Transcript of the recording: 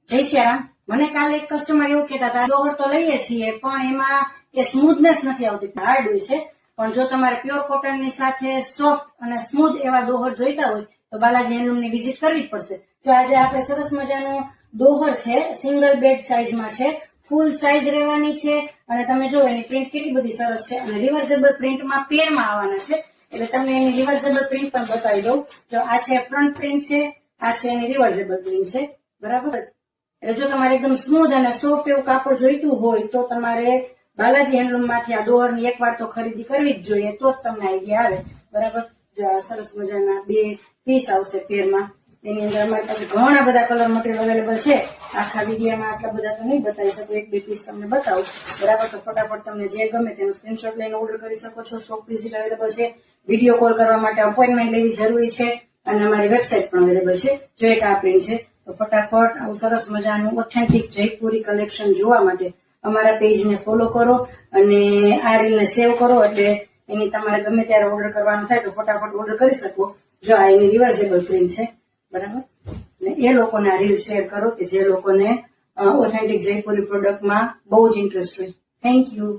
જય સિયારામ. મને કાલે એક કસ્ટમર એવું કહેતા હતા, ડોહર તો લઈએ છીએ પણ એમાં એ સ્મૂથનેસ નથી આવતી, હાર્ડ હોય છે. પણ જો તમારે પ્યોર કોટન ની સાથે સોફ્ટ અને સ્મૂથ એવા ડોહર જોઈતા હોય તો બાલાજી હેન્ડલૂમ ની વિઝિટ કરવી જ પડશે. જો આજે આપણે સરસ મજાનું ડોહર છે, સિંગલ બેડ સાઇઝમાં છે, ફૂલ સાઇઝ રહેવાની છે અને તમે જો એની પ્રિન્ટ કેટલી બધી સરસ છે અને રિવર્સેબલ પ્રિન્ટમાં પેરમાં આવવાના છે. એટલે તમને એની રિવર્સેબલ પ્રિન્ટ પણ બતાવી દઉં. જો આ છે ફ્રન્ટ પ્રિન્ટ છે, આ છે એની રિવર્સેબલ પ્રિન્ટ છે, બરાબર. એટલે જો તમારે એકદમ સ્મૂથ અને સોફ્ટ એવું કાપડ જોઈતું હોય તો તમારે બાલાજી હેન્ડલૂમ માંથી આ ડોહરની એકવાર તો ખરીદી કરવી જ જોઈએ, તો જ તમને આઈડિયા આવે, બરાબર. જો આ સરસ મજાના 2 પીસ આવશે પેરમાં. એની અંદર અમારી પાસે ઘણા બધા કલર મટીરિયલ અવેલેબલ છે. આખા વિડીયોમાં આટલા બધા તો નહીં બતાવી શકું, 1-2 પીસ તમને બતાવું, બરાબર. તો ફટાફટ તમને જે ગમે તેનું સ્ક્રીનશોટ લઈને ઓર્ડર કરી શકો છો. શોપ વિઝિટ અવેલેબલ છે, વિડીયો કોલ કરવા માટે અપોઇન્ટમેન્ટ લેવી જરૂરી છે અને અમારી વેબસાઇટ પણ અવેલેબલ છે. જો એક આ પ્રિન્ટ છે તો ફટાફટ આવું સરસ મજાનું ઓથેન્ટિક જયપુરી કલેક્શન જોવા માટે અમારા પેજને ફોલો કરો અને આ રીલને સેવ કરો, એટલે એની તમારે ગમે ત્યારે ઓર્ડર કરવાનો થાય તો ફટાફટ ઓર્ડર કરી શકો. જો આ એની રિવર્સેબલ પ્રિન્ટ છે, બરાબર. ને એ લોકોને આ રીલ શેર કરો કે જે લોકોને ઓથેન્ટિક જયપુરી પ્રોડક્ટમાં બહુ જ ઇન્ટરેસ્ટ હોય. Thank you.